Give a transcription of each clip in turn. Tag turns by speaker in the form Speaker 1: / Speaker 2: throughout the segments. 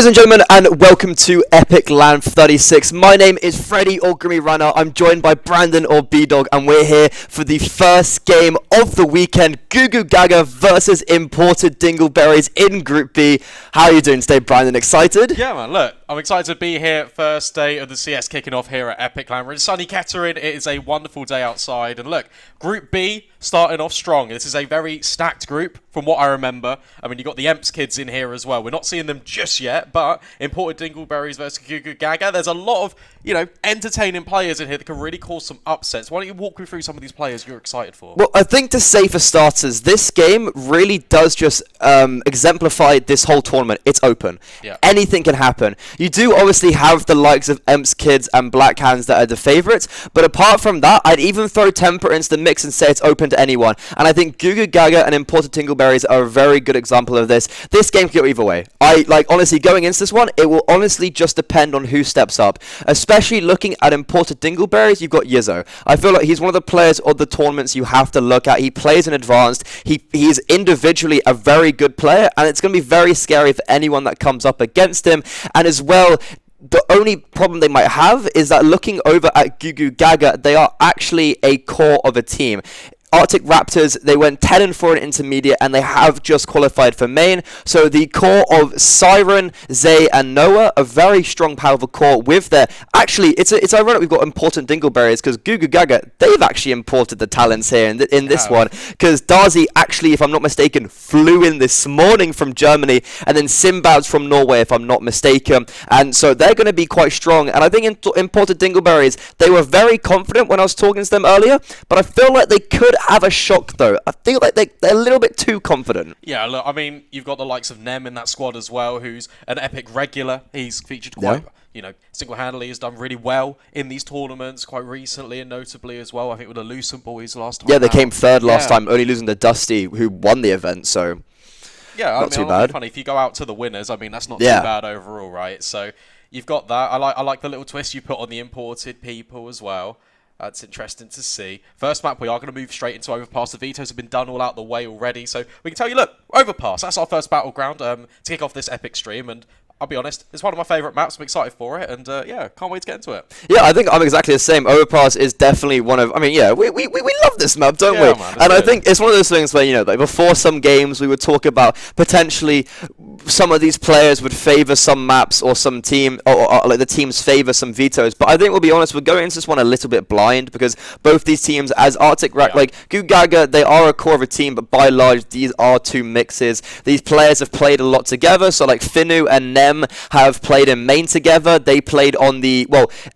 Speaker 1: Ladies and gentlemen, and welcome to EPIC36. My name is Freddie or Grimmy Runner. I'm joined by Brandon or B-Dog, and we're here for the first game of the weekend. Gugugaga versus imported Dingleberries in Group B. How are you doing today, Brandon? Excited?
Speaker 2: Yeah, man. Look, I'm excited to be here. First day of the CS kicking off here at Epic Land. We're in sunny Kettering. It is a wonderful day outside. And look, Group B starting off strong. This is a very stacked group from what I remember. I mean, you've got the EMPS kids in here as well. We're not seeing them just yet, but imported Dingleberries versus Gugugaga. There's a lot of, entertaining players in here that can really cause some upsets. Why don't you walk me through some of these players you're excited for?
Speaker 1: Well, I think to say for starters, this game really does just exemplify this whole tournament. It's open.
Speaker 2: Yeah.
Speaker 1: Anything can happen. You do obviously have the likes of EMPS kids and Black Hands that are the favourites, but apart from that, I'd even throw Temper into the mix and say it's open to anyone. And I think Gugugaga and imported Dingleberries are a very good example of this. This game can go either way. Honestly, going into this one, it will honestly just depend on who steps up. Especially looking at imported Dingleberries, you've got Yizzo. I feel like he's one of the players of the tournaments you have to look at. He plays in advanced. He is individually a very good player, and it's going to be very scary for anyone that comes up against him. And as well, the only problem they might have is that looking over at Gugugaga, they are actually a core of a team. Arctic Raptors, they went 10-4 in intermediate, and they have just qualified for main. So the core of Siren, Zay, and Noah, a very strong, powerful core with their... Actually, it's ironic we've got important Dingleberries, because Gugugaga, they've actually imported the talents here in this one. Because Darzi actually, if I'm not mistaken, flew in this morning from Germany, and then Simbad's from Norway, if I'm not mistaken. And so they're going to be quite strong. And I think imported Dingleberries, they were very confident when I was talking to them earlier, but I feel like they could have a shock though. I feel like they're a little bit too confident.
Speaker 2: Yeah, look, I mean, you've got the likes of Nem in that squad as well, who's an Epic regular. He's featured quite, single-handedly has done really well in these tournaments quite recently and notably as well. I think with the Lucent Boys last time.
Speaker 1: Yeah, they came third last time, only losing to Dusty, who won the event, so
Speaker 2: yeah,
Speaker 1: not too bad.
Speaker 2: Funny, if you go out to the winners, I mean, that's not too bad overall, right? So you've got that. I like the little twist you put on the imported people as well. That's interesting to see. First map, we are going to move straight into Overpass. The vetoes have been done all out the way already. So we can tell you, look, Overpass, that's our first battleground to kick off this Epic stream. And I'll be honest, it's one of my favourite maps. I'm excited for it. And yeah, can't wait to get into it.
Speaker 1: Yeah, I think I'm exactly the same. Overpass is definitely one of... I mean, yeah, we love this map, don't we?
Speaker 2: Man,
Speaker 1: and I think it's one of those things where, like before some games, we would talk about potentially some of these players would favour some maps or some team, or like the teams favour some vetoes. But I think we'll be honest, we're going into this one a little bit blind because both these teams, as Arctic like Gugugaga, they are a core of a team, but by and large, these are two mixes. These players have played a lot together, so like Finu and Nem have played in main together. They played on the,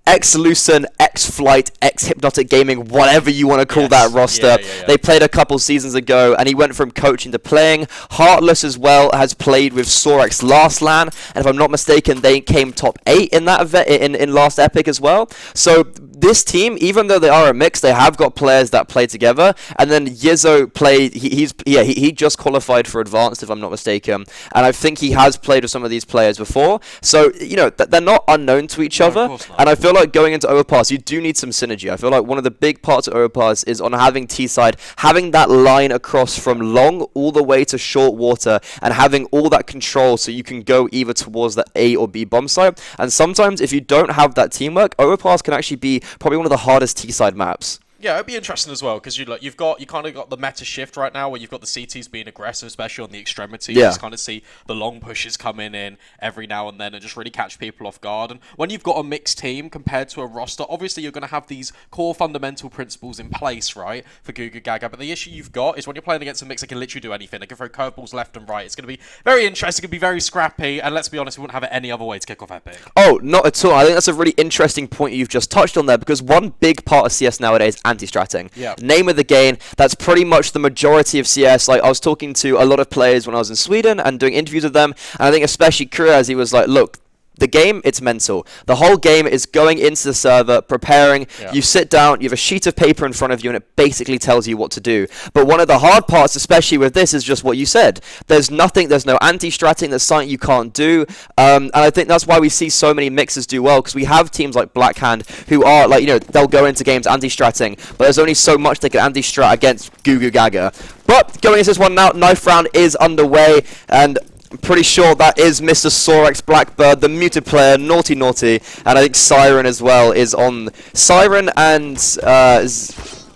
Speaker 1: ex-Lucent, ex-Flight, ex-Hypnotic Gaming, whatever you want to call that roster. They played a couple seasons ago, and he went from coaching to playing. Heartless as well has played with Sorex last LAN, and if I'm not mistaken, they came top 8 in that event in last Epic as well. So this team, even though they are a mix, they have got players that play together. And then Yizzo played. He just qualified for advanced, if I'm not mistaken, and I think he has played with some of these players before. So they're not unknown to each other. And I feel like going into Overpass, you do need some synergy. I feel like one of the big parts of Overpass is on having T-side, having that line across from long all the way to short water, and having all that control so you can go either towards the A or B bomb site. And sometimes if you don't have that teamwork, Overpass can actually be probably one of the hardest T-side maps.
Speaker 2: Yeah, it'd be interesting as well because you kind of got the meta shift right now where you've got the CTs being aggressive, especially on the extremities. You just kind of see the long pushes coming in every now and then and just really catch people off guard. And when you've got a mixed team compared to a roster, obviously you're going to have these core fundamental principles in place, right, for Gugugaga. But the issue you've got is when you're playing against a mix, they can literally do anything. They can throw curveballs left and right. It's going to be very interesting. It's going to be very scrappy. And let's be honest, we wouldn't have it any other way to kick off Epic.
Speaker 1: Oh, not at all. I think that's a really interesting point you've just touched on there because one big part of CS nowadays anti-stratting. Name of the game. That's pretty much the majority of CS. Like I was talking to a lot of players when I was in Sweden and doing interviews with them, and I think especially Kriaz, he was like, look, the game, it's mental. The whole game is going into the server, preparing. You sit down, you have a sheet of paper in front of you, and it basically tells you what to do. But one of the hard parts, especially with this, is just what you said. There's no anti-stratting, there's something you can't do. And I think that's why we see so many mixers do well, because we have teams like Black Hand who are, they'll go into games anti-stratting, but there's only so much they can anti-strat against Gugugaga. But going into this one now, knife round is underway, and I'm pretty sure that is Mr. Sorex Blackbird, the muted player, naughty, and I think Siren as well is on. Siren and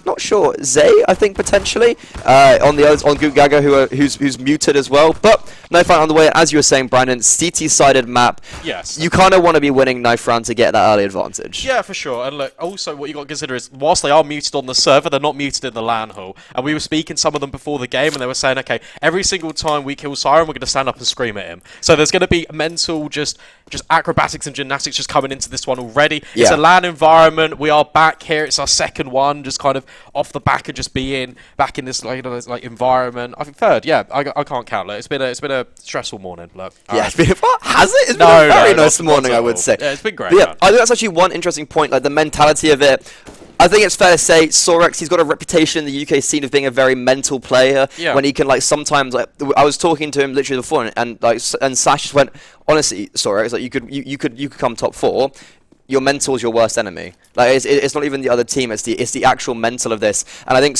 Speaker 1: not sure, Zay, I think potentially on the others, on Gugugaga, who's muted as well. But knife round on the way, as you were saying, Brandon, CT-sided map.
Speaker 2: Yes.
Speaker 1: You kind of want to be winning knife round to get that early advantage.
Speaker 2: Yeah, for sure. And look, also what you got to consider is, whilst they are muted on the server, they're not muted in the LAN hall. And we were speaking to some of them before the game, and they were saying, okay, every single time we kill Siren, we're going to stand up and scream at him. So there's going to be mental, just acrobatics and gymnastics just coming into this one already. Yeah. It's a LAN environment. We are back here. It's our second one, just kind of off the back of just being back in this like environment. I think third. Yeah, I can't count. Look, it's been a stressful morning. Look.
Speaker 1: Yeah, it's been what? Has it? It's been a very nice morning, I would say.
Speaker 2: Yeah, it's been great.
Speaker 1: Yeah, I think that's actually one interesting point, like the mentality of it. I think it's fair to say Sorex, he's got a reputation in the UK scene of being a very mental player. Yeah. When he can, like, sometimes, like, I was talking to him literally before, and Sash just went, honestly, Sorex, like, you could come top 4. Your mental is your worst enemy. Like, it's not even the other team. It's the actual mental of this. And I think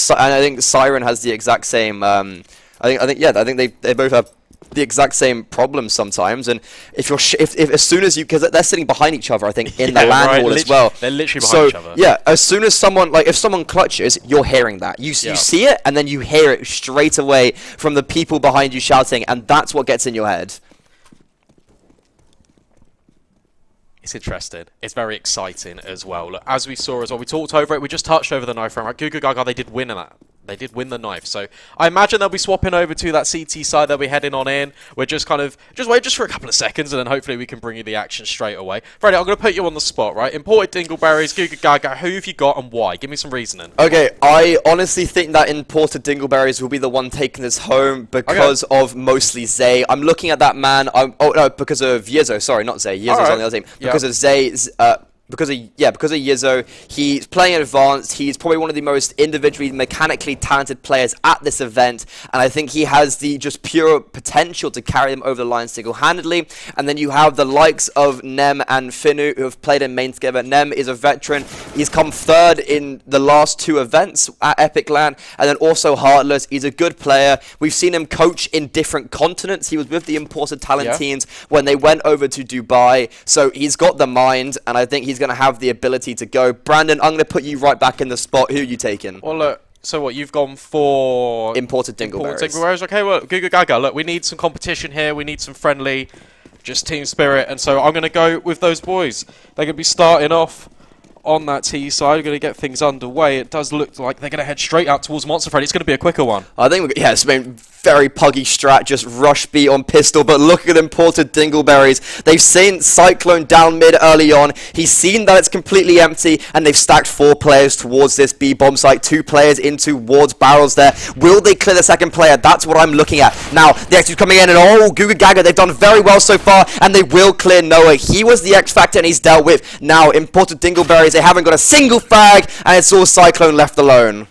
Speaker 1: Siren has the exact same. I think they both have the exact same problems sometimes. And if as soon as because they're sitting behind each other, I think in the LAN hall as well.
Speaker 2: They're literally behind each other.
Speaker 1: Yeah, as soon as someone if someone clutches, you're hearing that. You see it, and then you hear it straight away from the people behind you shouting, and that's what gets in your head.
Speaker 2: It's interesting. It's very exciting as well. Look, as we saw as well, we talked over it. We just touched over the knife round. Right? Gugugaga, they did win that. They did win the knife. So I imagine they'll be swapping over to that CT side. They'll be heading on in. We're just wait for a couple of seconds, and then hopefully we can bring you the action straight away. Freddie, I'm going to put you on the spot, right? Imported Dingleberries, Gugugaga. Who have you got and why? Give me some reasoning.
Speaker 1: Okay, I honestly think that imported Dingleberries will be the one taking this home because of mostly Zay. I'm looking at that man. Because of Yizzo. Sorry, not Zay. Yizzo's on the other team. Because of Zay's. Because of Yizzo, he's playing advanced. He's probably one of the most individually, mechanically talented players at this event, and I think he has the just pure potential to carry them over the line single-handedly. And then you have the likes of Nem and Finu, who have played in main together. Nem is a veteran. He's come third in the last 2 events at Epic LAN, and then also Heartless. He's a good player. We've seen him coach in different continents. He was with the imported talent teams when they went over to Dubai, so he's got the mind, and I think he's going to have the ability to go. Brandon, I'm going to put you right back in the spot. Who are you taking?
Speaker 2: Well, look, so what, you've gone for
Speaker 1: imported Dingleberries.
Speaker 2: Okay, well, Gugugaga, look, we need some competition here. We need some friendly, just team spirit, and so I'm going to go with those boys. They're going to be starting off on that T side. We're going to get things underway. It does look like they're going to head straight out towards Monster Freddy. It's going to be a quicker one.
Speaker 1: I think, it's been very puggy strat, just rush B on pistol, but look at imported Dingleberries. They've seen Cyclone down mid early on. He's seen that it's completely empty, and they've stacked 4 players towards this B bomb site, 2 players into Ward's barrels there. Will they clear the second player? That's what I'm looking at. Now, the X2's coming in, and Gugugaga, they've done very well so far, and they will clear Noah. He was the X factor, and he's dealt with. Now, imported Dingleberries, they haven't got a single frag, and it's all Cyclone left alone.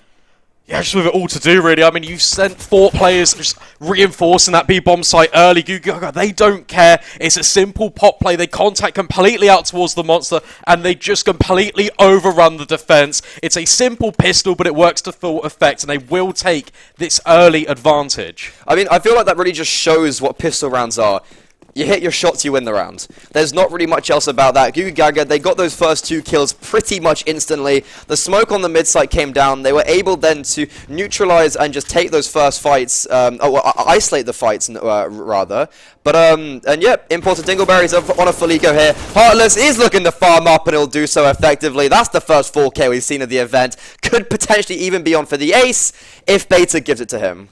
Speaker 2: Yeah, just with it all to do, really. I mean, you've sent 4 players just reinforcing that B-bomb site early. Gugugaga, they don't care. It's a simple pop play. They contact completely out towards the monster, and they just completely overrun the defense. It's a simple pistol, but it works to full effect, and they will take this early advantage.
Speaker 1: I mean, I feel like that really just shows what pistol rounds are. You hit your shots, you win the round. There's not really much else about that. Gugugaga, they got those first 2 kills pretty much instantly. The smoke on the mid site came down. They were able then to neutralize and just take those first fights, isolate the fights, rather. But, and yeah, imported Dingleberries on a full eco here. Heartless is looking to farm up, and he'll do so effectively. That's the first 4K we've seen of the event. Could potentially even be on for the ace if Beta gives it to him.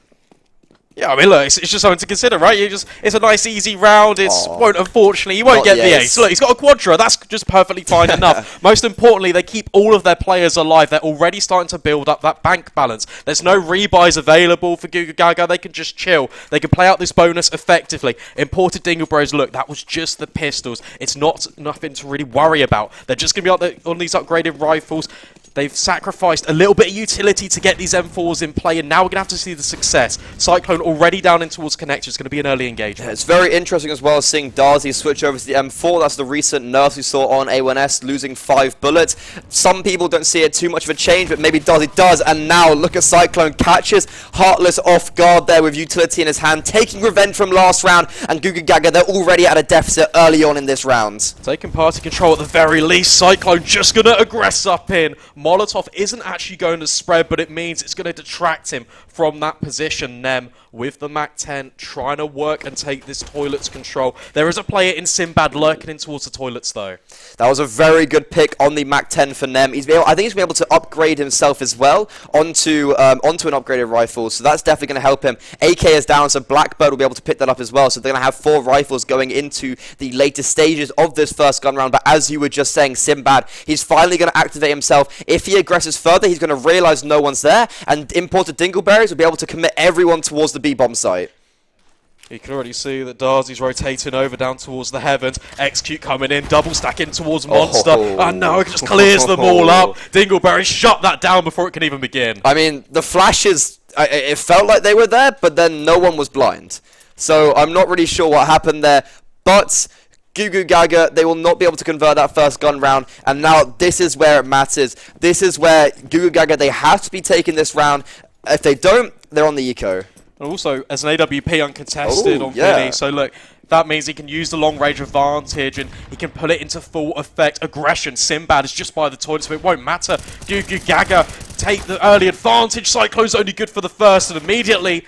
Speaker 2: Yeah, I mean, look, it's just something to consider, right? It's a nice, easy round. Unfortunately, he won't get the ace. Look, he's got a quadra. That's just perfectly fine enough. Most importantly, they keep all of their players alive. They're already starting to build up that bank balance. There's no rebuys available for Gugugaga. They can just chill. They can play out this bonus effectively. Imported Dingleberries, look, that was just the pistols. It's not nothing to really worry about. They're just going to be out there on these upgraded rifles. They've sacrificed a little bit of utility to get these M4s in play, and now we're going to have to see the success. Cyclone already down in towards connector. It's going to be an early engagement.
Speaker 1: Yeah, it's very interesting as well seeing Darzi switch over to the M4. That's the recent nerfs we saw on A1S, losing 5 bullets. Some people don't see it too much of a change, but maybe Darzi does. And now look at Cyclone, catches Heartless off guard there with utility in his hand, taking revenge from last round. And Gugugaga, they're already at a deficit early on in this round.
Speaker 2: Taking party control at the very least. Cyclone just going to aggress up in. Molotov isn't actually going to spread, but it means it's going to detract him from that position. Nem with the MAC-10 trying to work and take this toilets control. There is a player in Sinbad lurking in towards the toilets though.
Speaker 1: That was a very good pick on the MAC-10 for Nem. I think he's going to be able to upgrade himself as well onto an upgraded rifle, so that's definitely going to help him. AK is down, so Blackbird will be able to pick that up as well, so they're going to have 4 rifles going into the later stages of this first gun round. But as you were just saying, Sinbad, he's finally going to activate himself. If he aggresses further, he's going to realize no one's there, and imported Dingleberries will be able to commit everyone towards the B-bomb site.
Speaker 2: You can already see that Darzy's rotating over down towards the heavens. Execute coming in, double stacking towards Monster. And now it just clears them all up. Dingleberry shut that down before it can even begin.
Speaker 1: I mean, the flashes, it felt like they were there, but then no one was blind. So I'm not really sure what happened there. But Gugugaga, they will not be able to convert that first gun round. And now this is where it matters. This is where Gugugaga, they have to be taking this round. If they don't, they're on the eco.
Speaker 2: And also, as an AWP uncontested on Vinny, so look, that means he can use the long range advantage and he can put it into full effect. Aggression, Sinbad is just by the toilet, so it won't matter. Gugugaga take the early advantage. Cyclone's only good for the first, and immediately,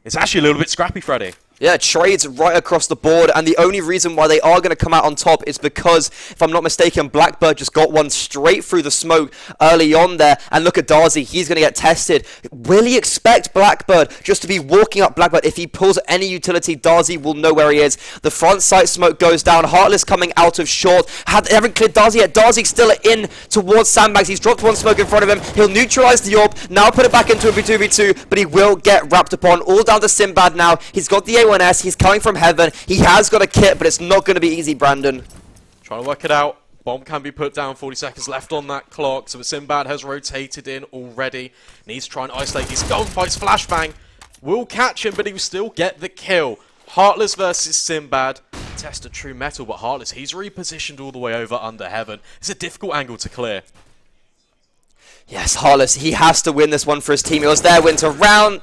Speaker 2: it's actually a little bit scrappy, Freddy.
Speaker 1: Yeah, trades right across the board, and the only reason why they are going to come out on top is because, if I'm not mistaken, Blackbird just got one straight through the smoke early on there. And look at Darzi, he's going to get tested. Will he expect Blackbird just to be walking up Blackbird? If he pulls any utility, Darzi will know where he is. The front sight smoke goes down. Heartless coming out of short. They haven't cleared Darzi yet. Darzi's still in towards Sandbags. He's dropped one smoke in front of him. He'll neutralize the orb, now put it back into a 2v2, but he will get wrapped upon. All down to Sinbad now. He's got the A1S. He's coming from heaven. He has got a kit, but it's not going to be easy, Brandon.
Speaker 2: Trying to work it out. Bomb can be put down. 40 seconds left on that clock. So Sinbad has rotated in already. Needs to try and isolate these gunfights. Flashbang will catch him, but he will still get the kill. Heartless versus Sinbad. Test of true metal, but Heartless, he's repositioned all the way over under heaven. It's a difficult angle to clear.
Speaker 1: Yes, Heartless, he has to win this one for his team. It was their round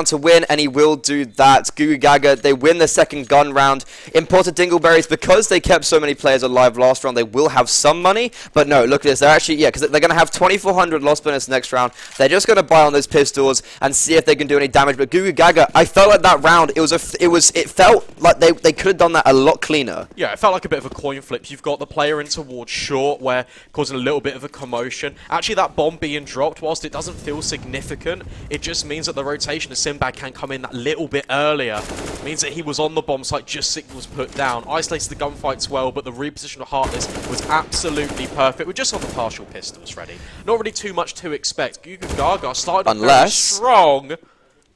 Speaker 1: to win, and he will do that. Gugugaga, they win the second gun round. Imported Dingleberries, because they kept so many players alive last round, they will have some money. But no, look at this. They're actually, because they're going to have 2,400 loss bonus next round. They're just going to buy on those pistols and see if they can do any damage. But Gugugaga, I felt like that round, it felt like they could have done that a lot cleaner.
Speaker 2: Yeah, it felt like a bit of a coin flip. You've got the player in towards short, where causing a little bit of a commotion. Actually, that bomb being dropped, whilst it doesn't feel significant, it just means that the rotation of Sinbad can come in that little bit earlier. It means that he was on the bomb site just signals put down. Isolates the gunfights well, but the reposition of Heartless was absolutely perfect. We're just on the partial pistols, ready. Not really too much to expect. Gugugaga started very strong,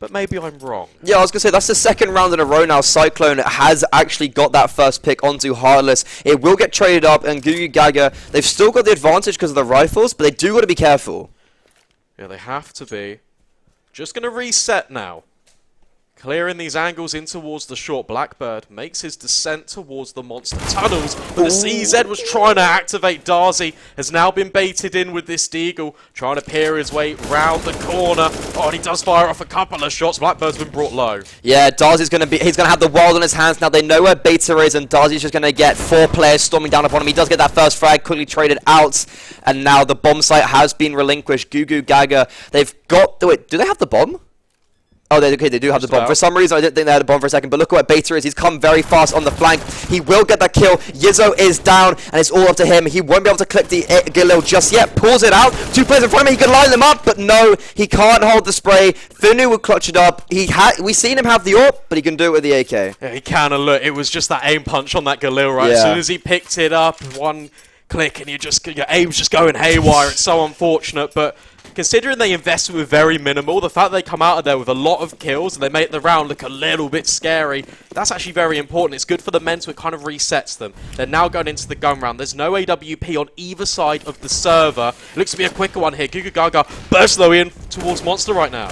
Speaker 2: but maybe I'm wrong.
Speaker 1: Yeah, I was going to say, that's the second round in a row now. Cyclone has actually got that first pick onto Heartless. It will get traded up, and Gugugaga, they've still got the advantage because of the rifles, but they do got to be careful.
Speaker 2: Yeah, they have to be. Just going to reset now. Clearing these angles in towards the short. Blackbird makes his descent towards the monster tunnels, but the CZ was trying to activate. Darzi has now been baited in with this Deagle, trying to peer his way round the corner. Oh, and he does fire off a couple of shots. Blackbird's been brought low. Yeah,
Speaker 1: Darzi's going to have the world on his hands now. They know where Beta is, and Darzi's just going to get 4 players storming down upon him. He does get that first frag, quickly traded out, and now the bomb site has been relinquished. Gugugaga, they've got... Wait, do they have the bomb? Oh, they do have the bomb. For some reason, I didn't think they had a bomb for a second, but look at where Beta is. He's come very fast on the flank. He will get that kill. Yizzo is down, and it's all up to him. He won't be able to click the Galil just yet. Pulls it out. 2 players in front of him. He can line them up, but no, he can't hold the spray. Finu will clutch it up. We've seen him have the AWP, but he can do it with the AK.
Speaker 2: Yeah, he can, and look, it was just that aim punch on that Galil, right? Yeah. As soon as he picked it up, one click, and your aim's just going haywire. It's so unfortunate, but considering they invested with very minimal, the fact they come out of there with a lot of kills and they make the round look a little bit scary, that's actually very important. It's good for the mental, it kind of resets them. They're now going into the gun round. There's no AWP on either side of the server. Looks to be a quicker one here. Gugugaga bursts though in towards Monster right now.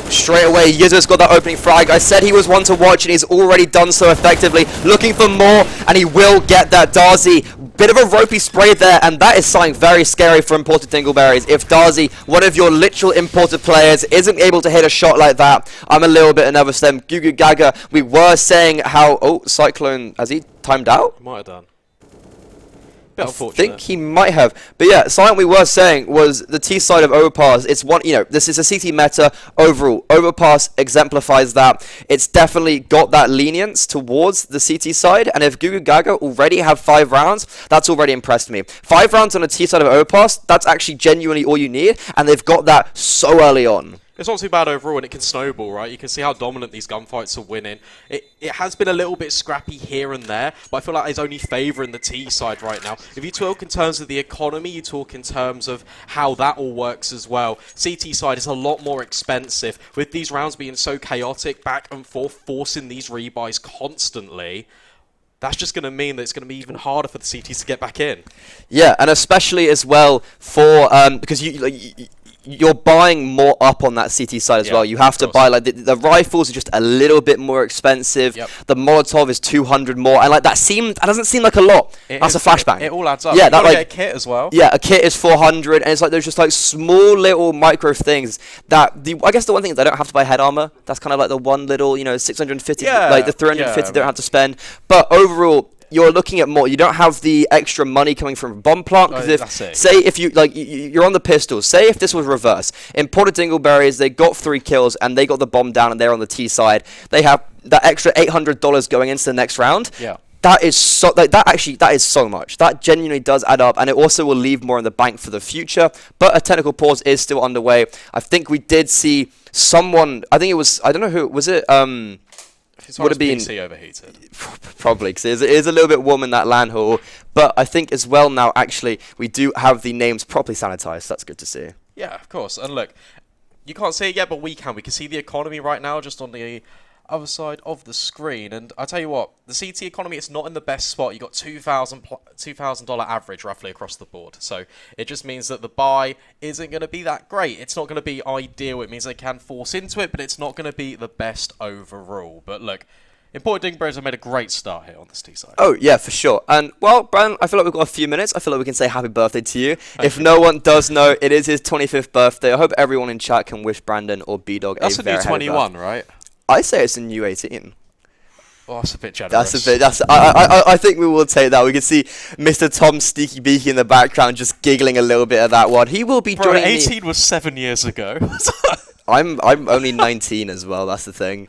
Speaker 1: Straight away, Yizzo's got that opening frag. I said he was one to watch, and he's already done so effectively. Looking for more, and he will get that. Darzi, bit of a ropey spray there, and that is something very scary for imported Dingleberries. If Darzi, one of your literal imported players, isn't able to hit a shot like that, I'm a little bit nervous then. Gugugaga, we were saying how... Oh, Cyclone, has he timed out?
Speaker 2: He might have done.
Speaker 1: I think he might have. But yeah, something we were saying was the T side of Overpass. It's one, you know, this is a CT meta overall. Overpass exemplifies that. It's definitely got that lenience towards the CT side. And if Gugugaga already have 5 rounds, that's already impressed me. 5 rounds on the T side of Overpass, that's actually genuinely all you need. And they've got that so early on.
Speaker 2: It's not too bad overall, and it can snowball, right? You can see how dominant these gunfights are winning. It has been a little bit scrappy here and there, but I feel like it's only favouring the T side right now. If you talk in terms of the economy, you talk in terms of how that all works as well. CT side is a lot more expensive. With these rounds being so chaotic, back and forth, forcing these rebuys constantly, that's just going to mean that it's going to be even harder for the CTs to get back in.
Speaker 1: Yeah, and especially as well for, because you're buying more up on that CT side as well. You have to buy, like, the rifles are just a little bit more expensive. The Molotov is 200 more, and like that doesn't seem like a lot. That's a flashbang.
Speaker 2: It all adds up.
Speaker 1: Yeah, that, like,
Speaker 2: get a kit as well.
Speaker 1: Yeah, a kit is 400, and it's like there's just like small little micro things that I guess the one thing is they don't have to buy head armor. That's kind of like the one little, you know, 650, like the 350 they don't have to spend. But overall, you're looking at more. You don't have the extra money coming from bomb plant, because say if you like you're on the pistols. Say if this was reverse, imported Dingleberries, they got 3 kills and they got the bomb down and they're on the T side. They have that extra $800 going into the next round.
Speaker 2: Yeah.
Speaker 1: That is so that is so much. That genuinely does add up, and it also will leave more in the bank for the future. But a technical pause is still underway. I think we did see someone. I think it was. I don't know who was it.
Speaker 2: Would have been PC overheated.
Speaker 1: Probably, because it is a little bit warm in that LAN hall. But I think as well now, actually, we do have the names properly sanitized. So that's good to see.
Speaker 2: Yeah, of course. And look, you can't see it yet, but we can. We can see the economy right now just on the other side of the screen. And I tell you what, the CT economy, it's not in the best spot. You got $2,000 average roughly across the board. So it just means that the buy isn't going to be that great. It's not going to be ideal. It means they can force into it, but it's not going to be the best overall. But look, imported Dingleberries have made a great start here on this T side.
Speaker 1: Oh, yeah, for sure. And, well, Brandon, I feel like we've got a few minutes. I feel like we can say happy birthday to you. If no one does know, it is his 25th birthday. I hope everyone in chat can wish Brandon or B-Dog a very happy birthday.
Speaker 2: That's a new 21, right?
Speaker 1: I say it's a new 18.
Speaker 2: Oh, that's a bit generous.
Speaker 1: I think we will take that. We can see Mr. Tom Sneaky Beaky in the background just giggling a little bit at that one. He will be joining
Speaker 2: 18 was 7 years ago.
Speaker 1: I'm only 19 as well, that's the thing.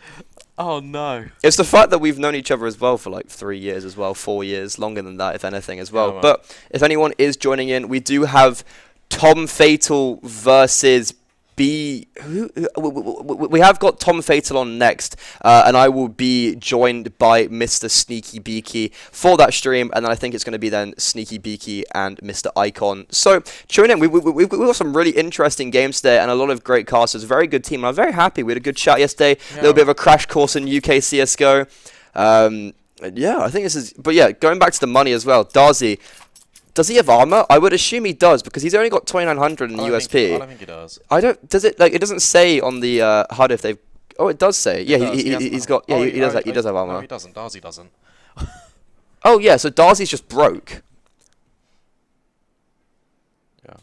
Speaker 2: Oh, no.
Speaker 1: It's the fact that we've known each other as well for like 3 years as well, 4 years, longer than that, if anything, as well.
Speaker 2: Yeah,
Speaker 1: but if anyone is joining in, we do have Tom Fatal versus we have got Tom Fatal on next, and I will be joined by Mr. Sneaky Beaky for that stream, and then I think it's going to be then Sneaky Beaky and Mr. Icon. So tune in. We've got some really interesting games today and a lot of great casters. Very good team. I'm very happy. We had a good chat yesterday. A little bit of a crash course in UK CSGO. Yeah, I think this is. But yeah, going back to the money as well. Darzi. Does he have armor? I would assume he does, because he's only got 2,900 in USP.
Speaker 2: I don't think he does.
Speaker 1: Does it, like, it doesn't say on the HUD if they've... Oh, it does say. Yeah, he's got... Yeah, he does have armor.
Speaker 2: No, he doesn't. Darzi doesn't.
Speaker 1: Oh, yeah, so Darzi's just broke.
Speaker 2: Yeah.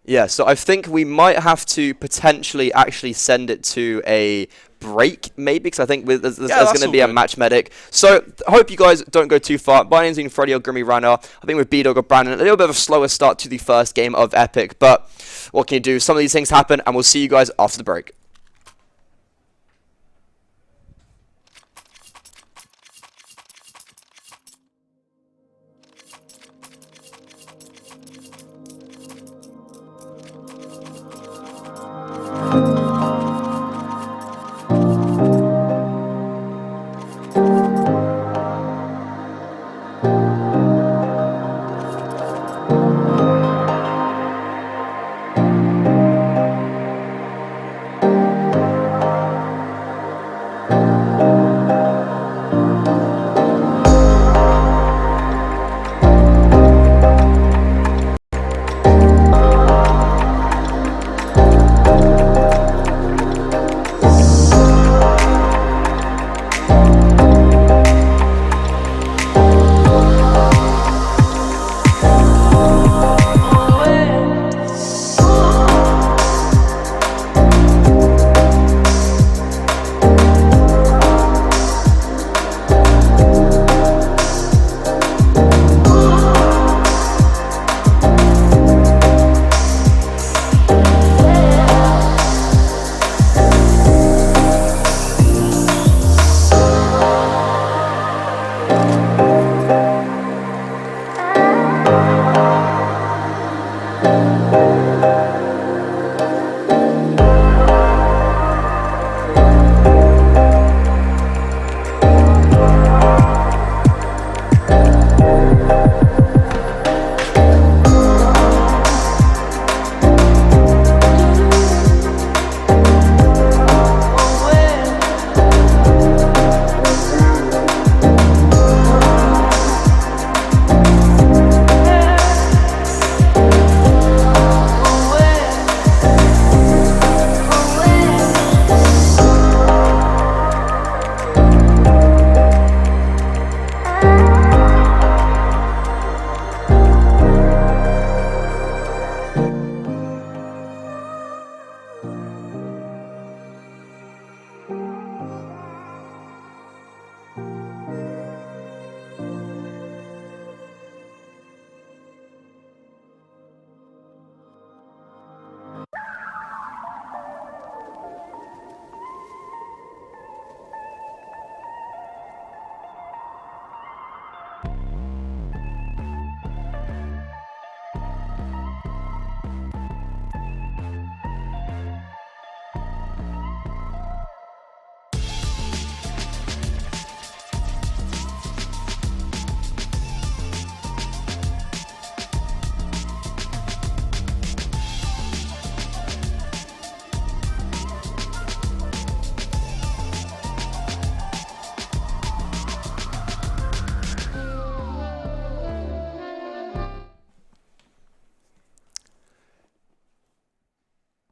Speaker 1: Yeah, so I think we might have to potentially actually send it to a break, maybe, because I think there's going to be a match medic. So I hope you guys don't go too far. My name's been Freddy or Grimmy Runner. I think with B-Dog or Brandon, a little bit of a slower start to the first game of Epic, but what can you do? Some of these things happen, and we'll see you guys after the break.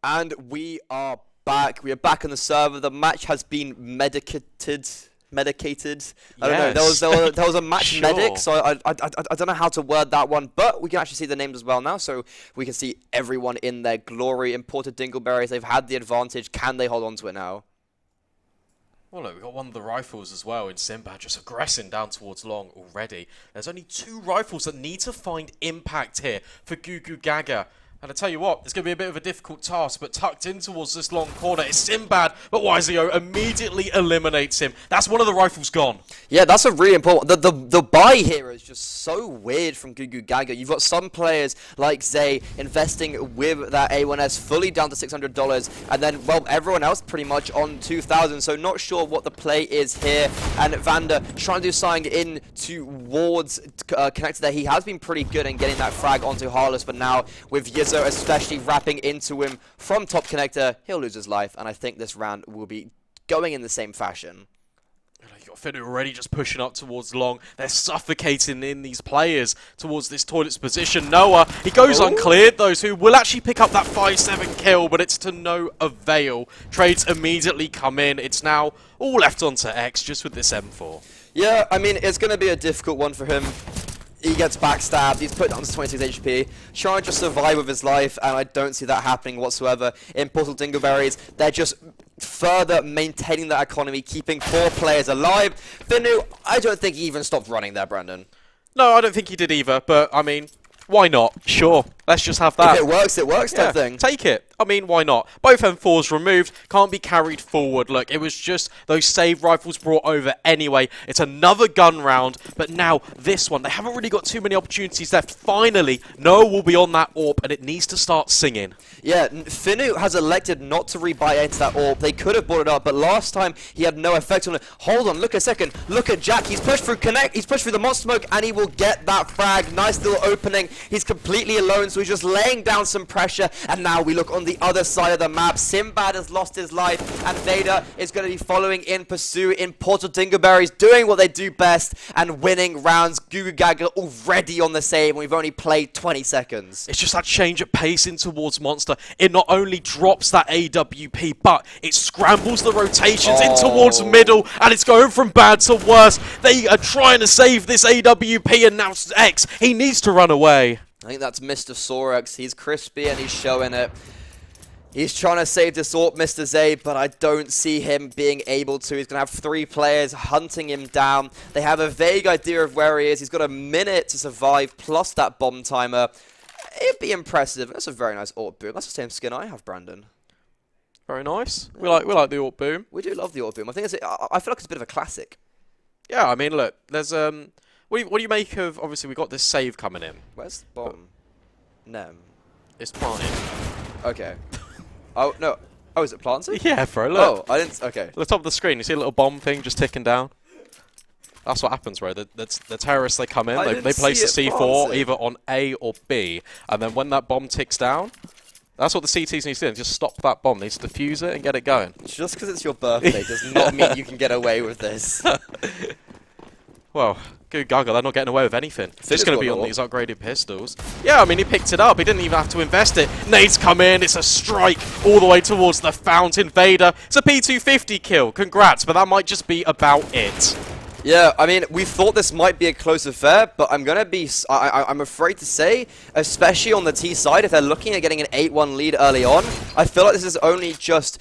Speaker 1: And we are back. We are back on the server. The match has been medicated. I don't know. There was a match
Speaker 2: Sure.
Speaker 1: medic, so I don't know how to word that one, but we can actually see the names as well now, so we can see everyone in their glory. Imported Dingleberries, they've had the advantage. Can they hold on to it now?
Speaker 2: Well, look, we've got one of the rifles as well in Sinbad, just aggressing down towards long already. There's only 2 rifles that need to find impact here for Gugugaga. And I tell you what, it's going to be a bit of a difficult task, but tucked in towards this long corner is Sinbad, but Wiseo immediately eliminates him. That's one of the rifles gone.
Speaker 1: Yeah, that's a really important... The buy here is just so weird from Gugugaga. You've got some players like Zay investing with that A1S fully down to $600, and then, well, everyone else pretty much on 2,000, so not sure what the play is here. And Vander trying to do something in towards connected there. He has been pretty good in getting that frag onto Harless, but now with Yiz especially wrapping into him from top connector, he'll lose his life, and I think this round will be going in the same fashion.
Speaker 2: You've got Finnu already just pushing up towards long. They're suffocating in these players towards this toilet's position. Noah, he goes uncleared, those who will actually pick up that 5-7 kill, but it's to no avail. Trades immediately come in. It's now all left onto X just with this M4.
Speaker 1: Yeah, I mean, it's going to be a difficult one for him. He gets backstabbed, he's put down to 26 HP, trying to just survive with his life, and I don't see that happening whatsoever. Imported Dingleberries, they're just further maintaining that economy, keeping 4 players alive. Finnu, I don't think he even stopped running there, Brandon.
Speaker 2: No, I don't think he did either, but, I mean, why not? Sure, let's just have that.
Speaker 1: If it works,
Speaker 2: yeah,
Speaker 1: type thing.
Speaker 2: Take it. I mean, why not? Both M4s removed, can't be carried forward. Look, it was just those save rifles brought over anyway. It's another gun round, but now this one, they haven't really got too many opportunities left. Finally, Noah will be on that AWP, and it needs to start singing.
Speaker 1: Yeah, Finnu has elected not to rebuy into that AWP. They could have brought it up, but last time he had no effect on it. Hold on, look a second. Look at Jack. He's pushed through Connect. He's pushed through the monster smoke, and he will get that frag. Nice little opening. He's completely alone, so he's just laying down some pressure. And now we look on the other side of the map. Sinbad has lost his life, and Vader is going to be following in pursuit. Imported Dingleberries doing what they do best and winning rounds. Gugugaga already on the save, and we've only played 20 seconds.
Speaker 2: It's just that change of pace in towards Monster. It not only drops that AWP, but it scrambles the rotations in towards middle, and it's going from bad to worse. They are trying to save this AWP, and now X, he needs to run away.
Speaker 1: I think that's Mr. Sorex. He's crispy, and he's showing it. He's trying to save this AWP, Mr. Zay, but I don't see him being able to. He's going to have 3 players hunting him down. They have a vague idea of where he is. He's got a minute to survive, plus that bomb timer. It'd be impressive. That's a very nice AWP boom. That's the same skin I have, Brandon.
Speaker 2: Very nice. We like the AWP boom.
Speaker 1: We do love the AWP boom. I think I feel like it's a bit of a classic.
Speaker 2: Yeah, I mean, look, there's what do you make of? Obviously, we got this save coming in.
Speaker 1: Where's the bomb? Nem.
Speaker 2: It's planted.
Speaker 1: Okay. Oh, no. Oh, is it planted?
Speaker 2: Yeah, bro, look.
Speaker 1: Oh, I didn't... Okay.
Speaker 2: At the top of the screen, you see a little bomb thing just ticking down? That's what happens, bro. The terrorists, they come in, they place the C4 either on A or B, and then when that bomb ticks down, that's what the CTs need to do. Just stop that bomb. They need to defuse it and get it going. Just
Speaker 1: because it's your birthday does not mean you can get away with this.
Speaker 2: Well, Gugugaga, they're not getting away with anything. It's just going to be on these upgraded pistols. Yeah, I mean, he picked it up. He didn't even have to invest it. Nades come in. It's a strike all the way towards the fountain. Vader. It's a P250 kill. Congrats, but that might just be about it.
Speaker 1: Yeah, I mean, we thought this might be a close affair, but I'm gonna be, I'm afraid to say, especially on the T side, if they're looking at getting an 8-1 lead early on, I feel like this is only just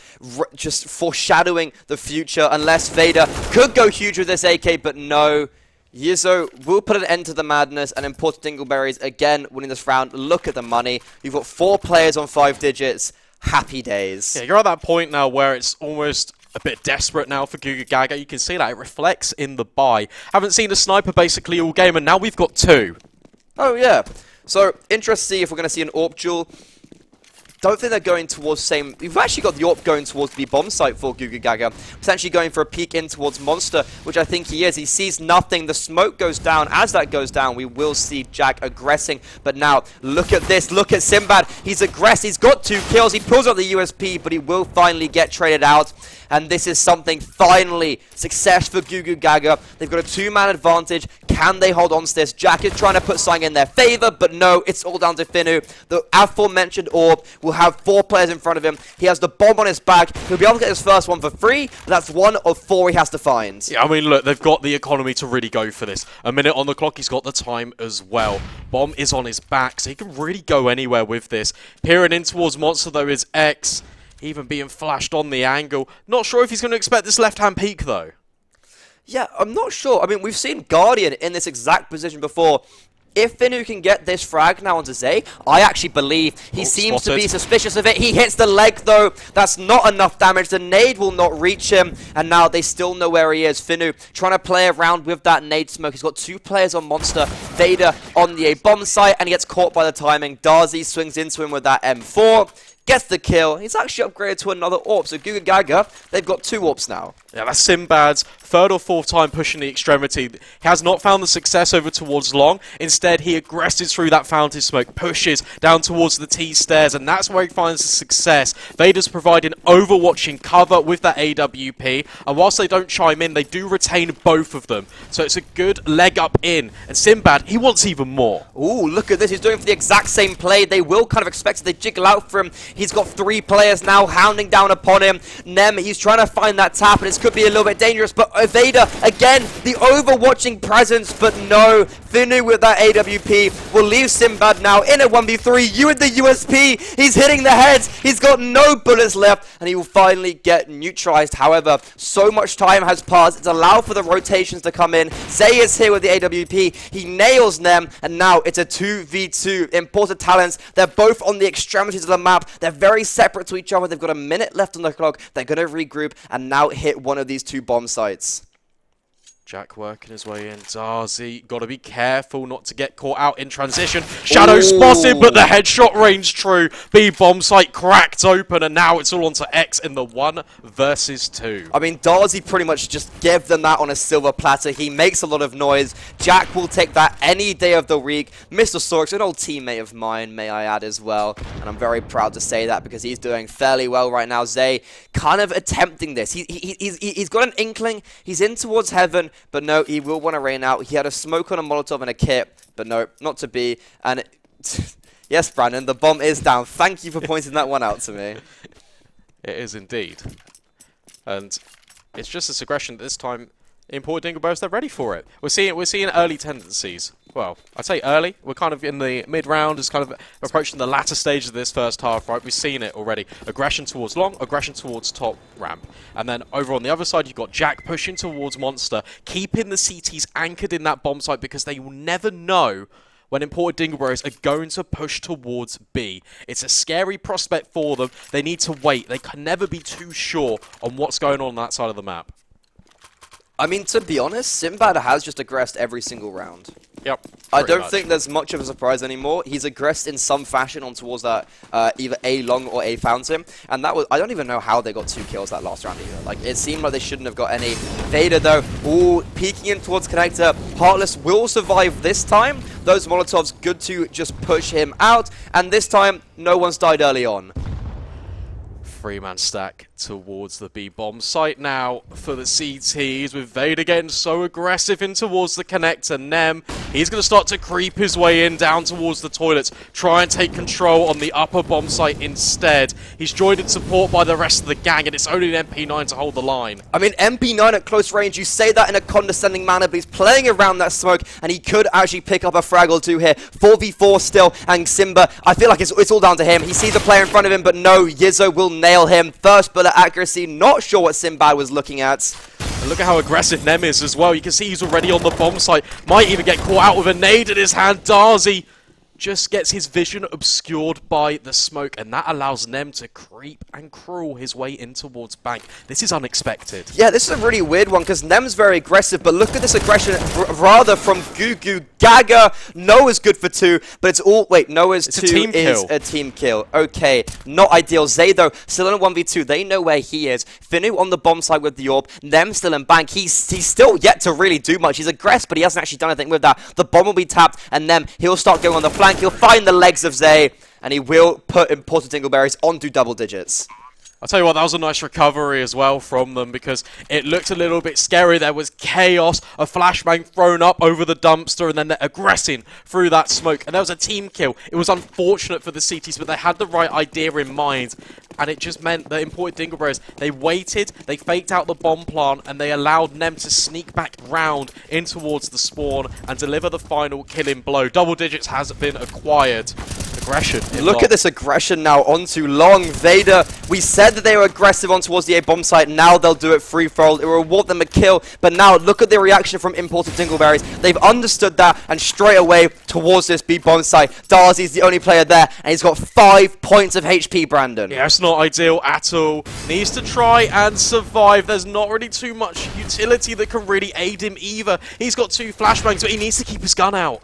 Speaker 1: foreshadowing the future, unless Vader could go huge with this AK, but no. Yizo will put an end to the madness, and Imported Dingleberries again winning this round. Look at the money. You've got 4 players on 5 digits. Happy days.
Speaker 2: Yeah, you're at that point now where it's almost a bit desperate now for Gugugaga. You can see that. It reflects in the buy. Haven't seen a sniper basically all game, and now we've got 2.
Speaker 1: Oh, yeah. So, interesting to see if we're going to see an AWP duel. Don't think they're going towards same... We've actually got the AWP going towards the bomb site for Gugugaga. Potentially going for a peek in towards Monster, which I think he is. He sees nothing. The smoke goes down. As that goes down, we will see Jack aggressing. But now, look at this. Look at Sinbad. He's aggressed. He's got 2 kills. He pulls out the USP, but he will finally get traded out. And this is something, finally, success for Gugugaga. They've got a 2-man advantage. Can they hold on to this? Jack is trying to put something in their favor, but no, it's all down to Finnu. The aforementioned AWP will will have 4 players in front of him. He has the bomb on his back. He'll be able to get his first one for free, but that's 1 of 4 he has to find.
Speaker 2: Yeah, I mean, look, they've got the economy to really go for this. A minute on the clock, he's got the time as well. Bomb is on his back, so he can really go anywhere with this. Peering in towards Monster, though, is X. Even being flashed on the angle. Not sure if he's going to expect this left-hand peek, though.
Speaker 1: Yeah, I'm not sure. I mean, we've seen Guardian in this exact position before. If Finu can get this frag now onto Zay, I actually believe he seems to be suspicious of it. He hits the leg, though. That's not enough damage. The nade will not reach him. And now they still know where he is. Finu trying to play around with that nade smoke. He's got 2 players on Monster. Vader on the A bomb site, and he gets caught by the timing. Darzi swings into him with that M4. Gets the kill. He's actually upgraded to another AWP. So Gugugaga, they've got 2 AWPs now. Yeah,
Speaker 2: that's Sinbad's 3rd or 4th time pushing the extremity. He has not found the success over towards long. Instead, he aggresses through that fountain smoke, pushes down towards the T stairs, and that's where he finds the success. Vader's providing overwatching cover with that AWP, and whilst they don't chime in, they do retain both of them. So it's a good leg up in, and Sinbad, he wants even more.
Speaker 1: Ooh, look at this. He's doing for the exact same play. They will kind of expect it. They jiggle out for him. He's got 3 players now hounding down upon him. Nem, he's trying to find that tap, and it's could be a little bit dangerous, but Vader, again, the overwatching presence, but no. Finu with that AWP will leave Sinbad now in a 1v3. You with the USP, he's hitting the heads, he's got no bullets left, and he will finally get neutralized. However, so much time has passed, it's allowed for the rotations to come in. Zay is here with the AWP, he nails Nem, and now it's a 2v2. Imported talents, they're both on the extremities of the map, they're very separate to each other, they've got a minute left on the clock, they're going to regroup, and now hit one of these 2 bomb sites.
Speaker 2: Jack working his way in. Darzi, got to be careful not to get caught out in transition. Shadow spotted, but the headshot rings true. B bomb site cracked open, and now it's all onto X in the 1 versus 2.
Speaker 1: I mean, Darzi pretty much just gave them that on a silver platter. He makes a lot of noise. Jack will take that any day of the week. Mr. Sorks, an old teammate of mine, may I add as well. And I'm very proud to say that because he's doing fairly well right now. Zay kind of attempting this. He's got an inkling. He's in towards heaven. But no, he will want to rain out. He had a smoke on a Molotov and a kit, but no, not to be. And yes, Brandon, the bomb is down. Thank you for pointing that one out to me.
Speaker 2: It is indeed. And it's just this aggression that this time imported Dingleberries, they're ready for it. We're seeing early tendencies. Well, I'd say early. We're kind of in the mid-round, is kind of approaching the latter stage of this first half, right? We've seen it already. Aggression towards long, aggression towards top ramp. And then over on the other side, you've got Jack pushing towards Monster, keeping the CTs anchored in that bomb site because they will never know when imported Dingleberries are going to push towards B. It's a scary prospect for them. They need to wait. They can never be too sure on what's going on that side of the map.
Speaker 1: I mean, to be honest, Sinbad has just aggressed every single round.
Speaker 2: Yep.
Speaker 1: I don't think there's much of a surprise anymore. He's aggressed in some fashion on towards that either A long or A fountain. And that was, I don't even know how they got 2 kills that last round either. Like, it seemed like they shouldn't have got any. Vader, though, ooh, peeking in towards connector. Heartless will survive this time. Those Molotovs, good to just push him out. And this time, no one's died early on.
Speaker 2: 3-man stack towards the B bomb site now for the CTs, with Vader getting so aggressive in towards the connector. Nem, he's going to start to creep his way in down towards the toilets, try and take control on the upper bomb site instead. He's joined in support by the rest of the gang, and it's only an MP9 to hold the line.
Speaker 1: I mean, MP9 at close range, you say that in a condescending manner, but he's playing around that smoke, and he could actually pick up a frag or 2 here. 4v4 still, and Simba, I feel like it's all down to him. He sees the player in front of him, but no, Yizzo will nail him. First bullet accuracy, not sure what Sinbad was looking at.
Speaker 2: And look at how aggressive Nem is as well. You can see he's already on the bomb site. Might even get caught out with a nade in his hand. Darzi just gets his vision obscured by the smoke, and that allows Nem to creep and crawl his way in towards bank. This is unexpected.
Speaker 1: Yeah, this is a really weird one because Nem's very aggressive, but look at this aggression rather from Gugugaga. Noah's good for 2, but it's all... Wait, Noah's 2 is a team kill. Okay, not ideal. Zay, though, still in a 1v2. They know where he is. Finu on the bomb side with the AWP. Nem still in bank. He's still yet to really do much. He's aggressed, but he hasn't actually done anything with that. The bomb will be tapped, and Nem, he'll start going on the flank. He'll find the legs of Zay, and he will put imported Dingleberries onto double digits.
Speaker 2: I'll tell you what, that was a nice recovery as well from them because it looked a little bit scary. There was chaos, a flashbang thrown up over the dumpster, and then they're aggressing through that smoke. And there was a team kill. It was unfortunate for the CTs, but they had the right idea in mind. And it just meant that imported Dingleberries, they waited, they faked out the bomb plant, and they allowed Nem to sneak back round in towards the spawn and deliver the final killing blow. Double digits has been acquired. Aggression.
Speaker 1: Look at this aggression now onto Long. Vader, we said that they were aggressive on towards the A bomb site. Now they'll do it free-for-all. It will reward them a kill. But now look at the reaction from imported Dingleberries. They've understood that, and straight away towards this B bomb site. Darzy's the only player there, and he's got 5 points of HP, Brandon.
Speaker 2: Yeah, it's not ideal at all. Needs to try and survive. There's not really too much utility that can really aid him either. He's got 2 flashbangs, but he needs to keep his gun out.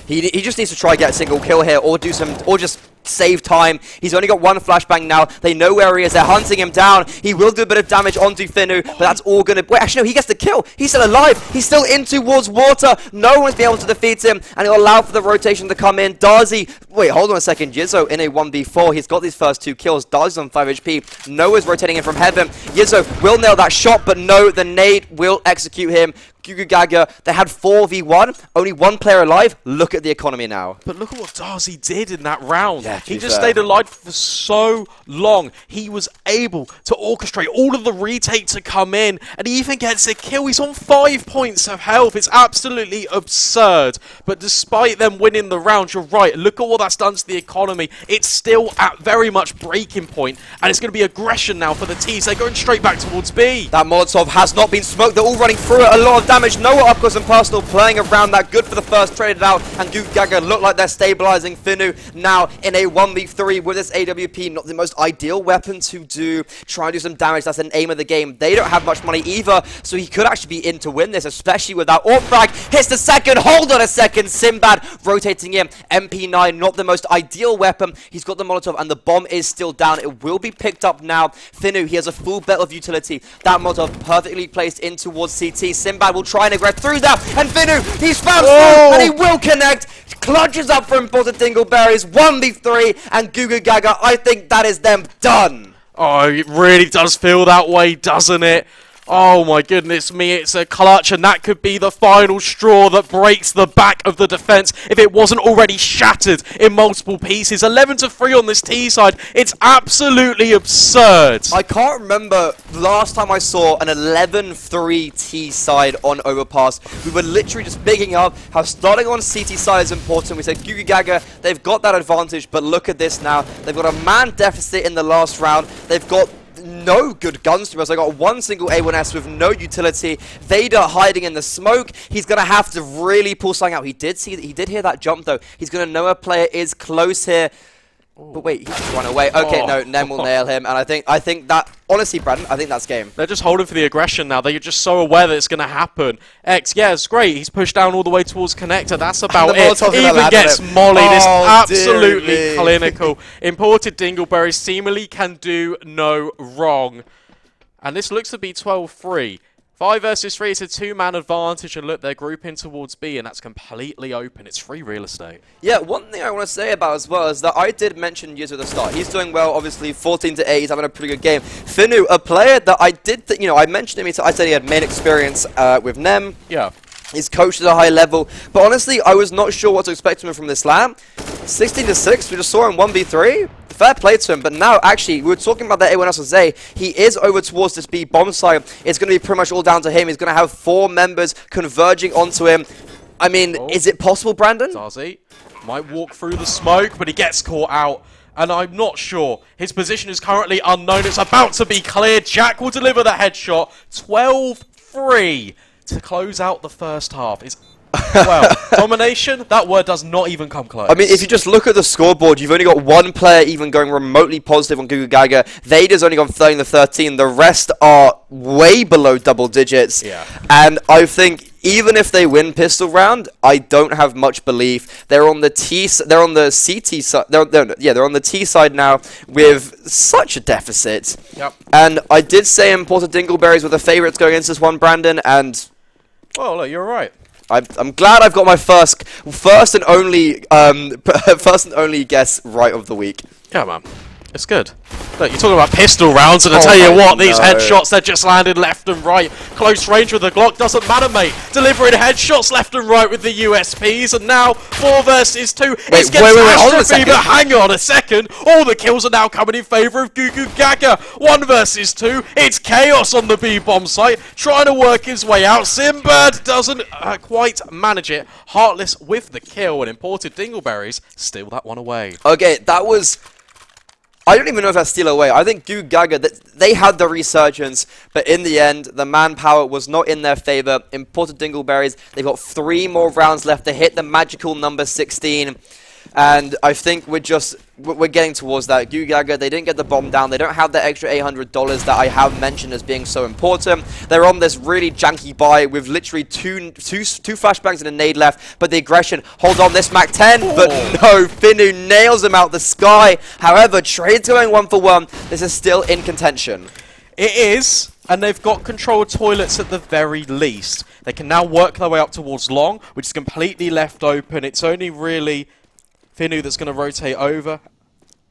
Speaker 1: He just needs to try get a single kill here, or just save time. He's only got 1 flashbang now. They know where he is. They're hunting him down. He will do a bit of damage onto Finu, but that's all gonna... Wait, actually, no, he gets the kill. He's still alive. He's still in towards water. No one's been able to defeat him, and it'll allow for the rotation to come in. Darzy... Wait, hold on a second. Yizzo in a 1v4. He's got these first 2 kills. Darzy's on 5 HP. Noah's rotating in from heaven. Yizzo will nail that shot, but no, the nade will execute him. Gugugaga, they had 4v1, only 1 player alive. Look at the economy now.
Speaker 2: But look at what Darzy did in that round.
Speaker 1: Yeah,
Speaker 2: he just stayed alive for so long. He was able to orchestrate all of the retake to come in, and he even gets a kill. He's on 5 points of health. It's absolutely absurd. But despite them winning the round, you're right. Look at what that's done to the economy. It's still at very much breaking point, and it's going to be aggression now for the T's. They're going straight back towards B.
Speaker 1: That Molotov has not been smoked. They're all running through it. A lot of damage. Noah up close and personal, playing around that. Good for the first, traded out, and Gugugaga look like they're stabilizing Finu now in a 1v3 with this AWP. Not the most ideal weapon to try and do some damage. That's an aim of the game. They don't have much money either, so he could actually be in to win this, especially with that AWP frag. Hits the second. Hold on a second. Sinbad rotating in. MP9, not the most ideal weapon. He's got the Molotov, and the bomb is still down. It will be picked up now. Finu, he has a full belt of utility. That Molotov perfectly placed in towards CT. Sinbad will try and aggress through that, and Finu, he's found through, and he will connect. Clutches up for imported Dingleberries, 1v3, and Gugugaga, I think that is them done.
Speaker 2: Oh, it really does feel that way, doesn't it? Oh my goodness me, it's a clutch, and that could be the final straw that breaks the back of the defense if it wasn't already shattered in multiple pieces. 11-3 on this T side. It's absolutely absurd.
Speaker 1: I can't remember the last time I saw an 11-3 T side on Overpass. We were literally just picking up how starting on CT side is important. We said Gugugaga, they've got that advantage, but look at this now. They've got a man deficit in the last round. They've got no good guns to us. I got 1 single A1S with no utility. Vader hiding in the smoke. He's gonna have to really pull something out. He did hear that jump though. He's gonna know a player is close here. But wait, he just run away. Okay, no, Nem will nail him, and I think that, honestly, Brandon, I think that's game.
Speaker 2: They're just holding for the aggression now. They're just so aware that it's going to happen. X, yeah, it's great. He's pushed down all the way towards connector. That's about it. Even gets mollied. It's absolutely clinical. Imported Dingleberries seemingly can do no wrong. And this looks to be 12-3. 5 versus 3, it's a 2-man advantage, and look, they're grouping towards B, and that's completely open. It's free real estate. Yeah,
Speaker 1: one thing I want to say about as well is that I did mention Yizzo at the start. He's doing well, obviously, 14-8, he's having a pretty good game. Finu, a player that I did, I mentioned him, I said he had main experience with Nem.
Speaker 2: Yeah.
Speaker 1: He's coached at a high level, but honestly, I was not sure what to expect from him from this lap. 16-6, we just saw him 1v3. Fair play to him, but now, actually, we were talking about that A1S with Zay. He is over towards this B bomb site. It's going to be pretty much all down to him. He's going to have 4 members converging onto him. I mean, is it possible, Brandon?
Speaker 2: Darzy might walk through the smoke, but he gets caught out. And I'm not sure. His position is currently unknown. It's about to be cleared. Jack will deliver the headshot. 12-3 to close out the first half. It's well, domination, that word does not even come close.
Speaker 1: I mean, if you just look at the scoreboard, you've only got 1 player even going remotely positive on Gugugaga. Vader's only gone 13-13. The rest are way below double digits.
Speaker 2: Yeah.
Speaker 1: And I think even if they win pistol round, I don't have much belief. They're on the they're on the CT side. They're on the T side now with such a deficit.
Speaker 2: Yep.
Speaker 1: And I did say imported Dingleberries were the favorites going into this one, Brandon, and
Speaker 2: well, look, you're right.
Speaker 1: I'm glad I've got my first and only guess right of the week.
Speaker 2: Yeah, man, it's good. Look, you're talking about pistol rounds, and I tell you what, these headshots, they're just landed left and right. Close range with the Glock, doesn't matter, mate. Delivering headshots left and right with the USPs, and now 4 versus 2. It's catastrophe, but hang on a second. All the kills are now coming in favour of Gugugaga. 1 versus 2. It's chaos on the B-bomb site, trying to work his way out. Simbad doesn't quite manage it. Heartless with the kill, and imported Dingleberries steal that one away.
Speaker 1: Okay, that was... I don't even know if that's steal away. I think Gugugaga, they had the resurgence, but in the end, the manpower was not in their favor. Imported Dingleberries, they've got 3 more rounds left to hit the magical number 16. And I think we're getting towards that. Gugugaga, they didn't get the bomb down. They don't have the extra $800 that I have mentioned as being so important. They're on this really janky buy with literally two flashbangs and a nade left. But the aggression, hold on, this Mac 10. But no, Finu nails him out the sky. However, trade's going 1 for 1. This is still in contention.
Speaker 2: It is. And they've got controlled toilets at the very least. They can now work their way up towards long, which is completely left open. It's only really Finu that's going to rotate over,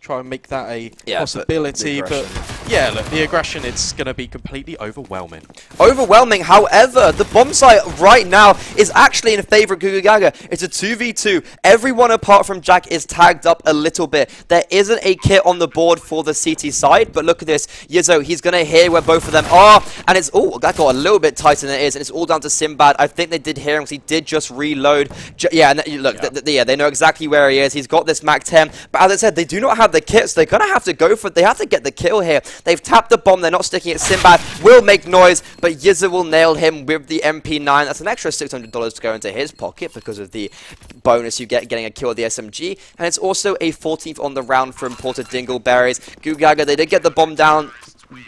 Speaker 2: try and make that a possibility, but yeah, look, the aggression, it's going to be completely overwhelming.
Speaker 1: Overwhelming, however, the bomb site right now is actually in favor of Gugugaga. It's a 2v2. Everyone apart from Jack is tagged up a little bit. There isn't a kit on the board for the CT side, but look at this. Yizzo, he's going to hear where both of them are, and it's, that got a little bit tighter than it is, and it's all down to Simbad. I think they did hear him because he did just reload. And look, they know exactly where he is. He's got this Mac 10, but as I said, they do not have the kits. They're going to have to go for it. They have to get the kill here. They've tapped the bomb. They're not sticking it. Simbad will make noise, but Yizza will nail him with the MP9. That's an extra $600 to go into his pocket because of the bonus you get getting a kill with the SMG. And it's also a 14th on the round for imported Dingleberries. Gugugaga, they did get the bomb down.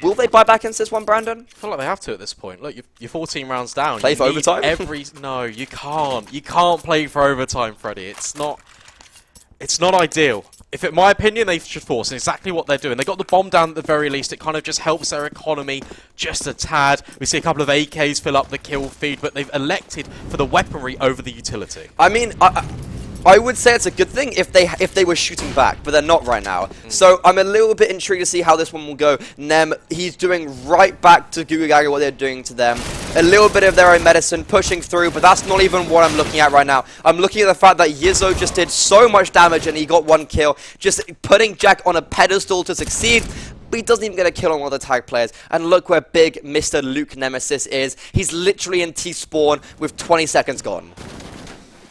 Speaker 1: Will they buy back into this one, Brandon?
Speaker 2: I feel like they have to at this point. Look, you're 14 rounds down.
Speaker 1: Play for overtime?
Speaker 2: No, you can't. You can't play for overtime, Freddie. It's not ideal. If in my opinion, they should force, and exactly what they're doing. They got the bomb down at the very least. It kind of just helps their economy just a tad. We see a couple of AKs fill up the kill feed, but they've elected for the weaponry over the utility.
Speaker 1: I mean, I would say it's a good thing if they were shooting back, but they're not right now. So I'm a little bit intrigued to see how this one will go. Nem, he's doing right back to Gugugaga what they're doing to them. A little bit of their own medicine pushing through, but that's not even what I'm looking at right now. I'm looking at the fact that Yizzo just did so much damage and he got 1 kill, just putting Jack on a pedestal to succeed. But he doesn't even get a kill on one of the tag players. And look where big Mr. Luke Nemesis is. He's literally in T-spawn with 20 seconds gone.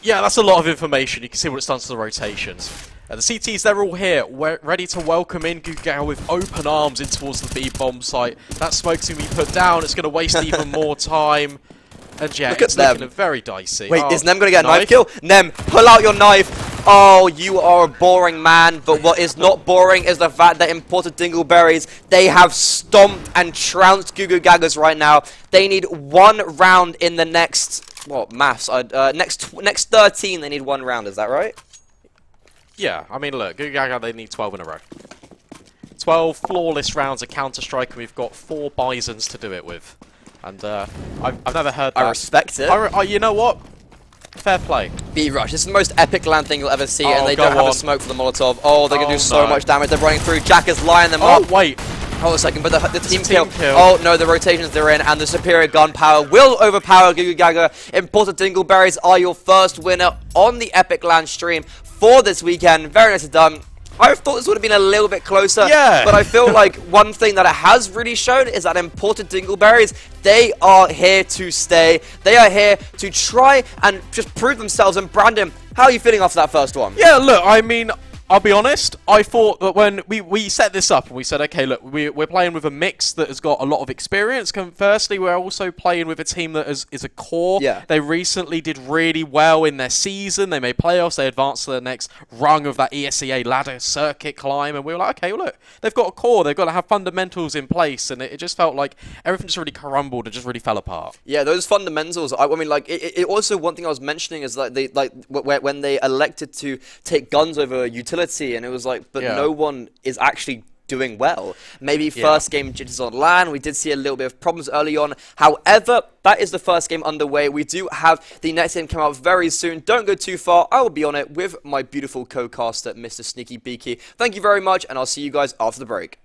Speaker 2: Yeah, that's a lot of information. You can see what it's done to the rotations. The CTs, they're all here, ready to welcome in Gugugaga with open arms in towards the B-bomb site. That smoke's going to be put down. It's going to waste even more time. And yeah, it's looking very dicey.
Speaker 1: Wait, is Nem going to get a knife kill? Nem, pull out your knife. Oh, you are a boring man. But what is not boring is the fact that imported Dingleberries, they have stomped and trounced Gugugaga's right now. They need 1 round in the next... What, maths? Next 13, they need 1 round, is that right?
Speaker 2: Yeah, I mean, look, Gugugaga, they need 12 in a row. 12 flawless rounds of Counter-Strike, and we've got 4 Bisons to do it with. And I've never heard that.
Speaker 1: I respect it.
Speaker 2: You know what? Fair play.
Speaker 1: B-Rush. This is the most epic land thing you'll ever see, and they don't have a smoke for the Molotov. Oh, they're going to do so much damage. They're running through. Jack is lining them up.
Speaker 2: Oh, wait.
Speaker 1: Hold a second, but the team kill. Oh, no, the rotations they're in, and the superior gunpowder will overpower Gugugaga. Imported Dingleberries are your first winner on the Epic Land stream for this weekend. Very nicely done. I thought this would have been a little bit closer, but I feel like one thing that it has really shown is that imported Dingleberries, they are here to stay. They are here to try and just prove themselves. And Brandon, how are you feeling after that first one?
Speaker 2: Yeah, look, I mean, I'll be honest, I thought that when we set this up and we said, okay, look, we're playing with a mix that has got a lot of experience. Firstly, we're also playing with a team that is a core.
Speaker 1: Yeah.
Speaker 2: They recently did really well in their season. They made playoffs. They advanced to the next rung of that ESEA ladder circuit climb. And we were like, okay, well, look, they've got a core. They've got to have fundamentals in place. And it just felt like everything just really crumbled and just really fell apart.
Speaker 1: Yeah, those fundamentals, I mean, like, it also, one thing I was mentioning is that when they elected to take guns over utility, and it was like, but no one is actually doing well. Maybe first game jitters on LAN. We did see a little bit of problems early on. However, that is the first game underway. We do have the next game come out very soon. Don't go too far. I will be on it with my beautiful co-caster, Mr. Sneaky Beaky. Thank you very much, and I'll see you guys after the break.